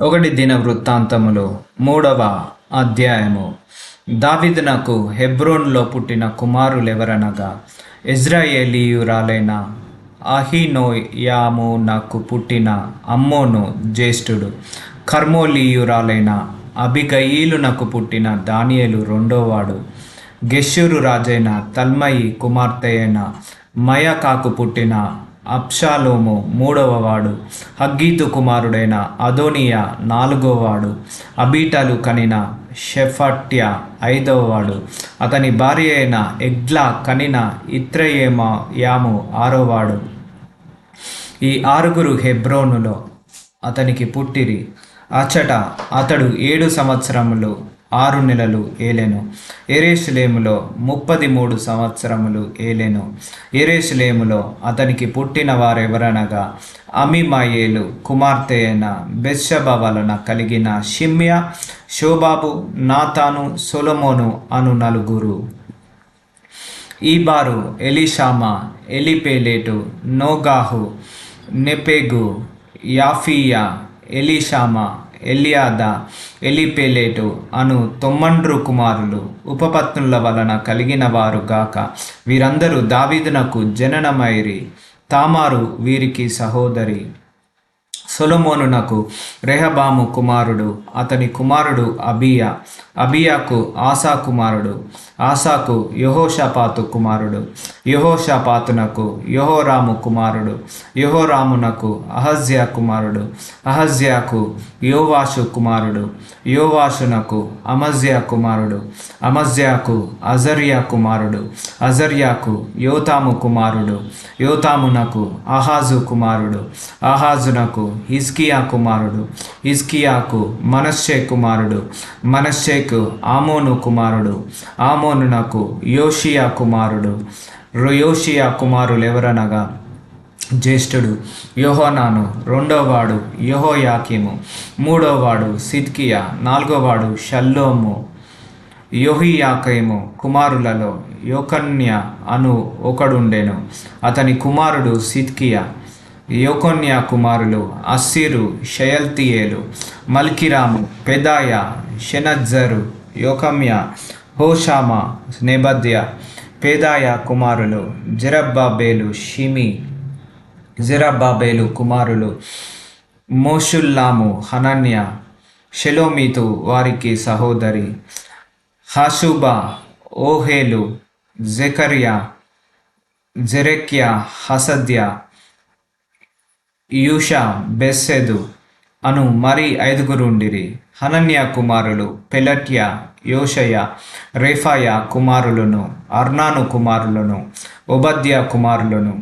ఒకటి దిన వృత్తాంతములు 3వ అధ్యాయము. దావీదునకు హెబ్రోనులో పుట్టిన కుమారులెవరనగా, ఇజ్రాయేలీయురాలైన అహీనోయామునకు పుట్టిన అమ్మోను జ్యేష్ఠుడు, కర్మోలీయురాలైన అబిగయీలునకు పుట్టిన దానియేలు రెండోవాడు, గెషూరు రాజైన తల్మయి కుమార్తె అయిన మయకాకు పుట్టిన అబ్షాలోము మూడవవాడు, హగ్గీతు కుమారుడైన అదోనియా నాలుగోవాడు, అబీటలు కనిన షెఫట్య ఐదవవాడు, అతని భార్య అయిన ఎగ్లా కనిన ఇత్రయేమయాము ఆరోవాడు. ఈ ఆరుగురు హెబ్రోనులో అతనికి పుట్టిరి. అచ్చట అతడు 7 సంవత్సరములు 6 నెలలు ఏలెను. యెరూషలేములో 33 సంవత్సరములు ఏలెను. యెరూషలేములో అతనికి పుట్టిన వారెవరనగా, అమీమయేలు కుమార్తె అయిన బెత్షెబ వలన కలిగిన షిమ్యా, షోబాబు, నాతాను, సొలొమోను అను నలుగురు. ఈబారు, ఎలీషామా, ఎలీపేలెటు, నోగాహు, నెపెగు, యాఫీయా, ఎలీషామా, ఎలియాదా, ఎలీపేలెటు అను 9 కుమారులు ఉపపత్నుల వలన కలిగిన వారు గాక. వీరందరూ దావీదునకు జననమైరి. తామారు వీరికి సహోదరి. సొలొమోనునకు రెహబాము కుమారుడు, అతని కుమారుడు అబియా. అబియాకు ఆసా కుమారుడు, ఆసాకు యెహోషాపాతు కుమారుడు, యెహోషాపాతునకు యెహోరాము కుమారుడు, యెహోరామునకు అహజ్యా కుమారుడు, అహజ్యాకు యోవాషు కుమారుడు, యోవాషునకు అమజ్యా కుమారుడు, అమజ్యాకు అజర్యా కుమారుడు, అజర్యాకు యోతాము కుమారుడు, యోతామునకు ఆహాజు కుమారుడు, ఆహాజునకు హిజ్కియా కుమారుడు, హిజ్కియాకు మనష్షే కుమారుడు, మనష్షేకు ఆమోను కుమారుడు, ఆమోనునకు యోషియా కుమారుడు. యోషియా కుమారులెవరనగా, జ్యేష్ఠుడు యోహానాను, రెండోవాడు యెహోయాకీము, మూడోవాడు సిద్కియా, నాలుగోవాడు షల్లూము. యెహోయాకీము కుమారులలో యొకన్య అను ఒకడుండెను, అతని కుమారుడు సిద్కియా. యొకన్య కుమారులు అస్సిరు, షయల్తీయేలు, మల్కిరాము, పెదాయా, షెనజ్జరు, యొకమ్య, హోషామా, నెబద్య. పెదాయా కుమారులు జెరబ్బాబేలు, షిమి. జెరబ్బాబేలు కుమారులు మోషుల్లాము, హనన్య, షెలోమీతు వారికి సహోదరి. హషుబా, ఓహేలు, జెకర్యా, జెరెక్యా, హసద్య, యూషా, బెస్సెదు అను మరి 5 హనన్య కుమారులు పెలట్య, యోషయ, రేఫాయ కుమారులను, అర్నాను కుమారులను, ఒబద్యా కుమారులను,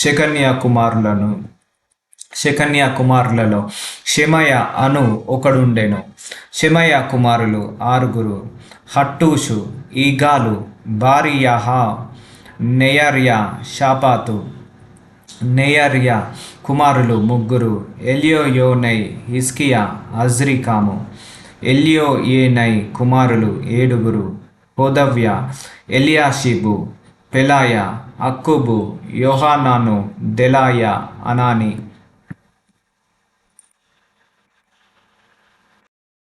షెకన్య కుమారులను. షెకన్య కుమారులలో షెమయ అను ఒకడుండెను. షెమయ కుమారులు 6, హట్టూషు, ఈగాలు, బారీయాహా, నెయర్యా, షాపాతు. నెయర్యా కుమారులు 3, ఎల్యోయోనై, హిజ్కియా, అజ్రికాము. ఎల్యోయేనై కుమారులు 7, హోదవ్య, ఎలియాషిబు, పెలాయ, అక్కుబు, యోహానాను, దెలాయ, అనాని.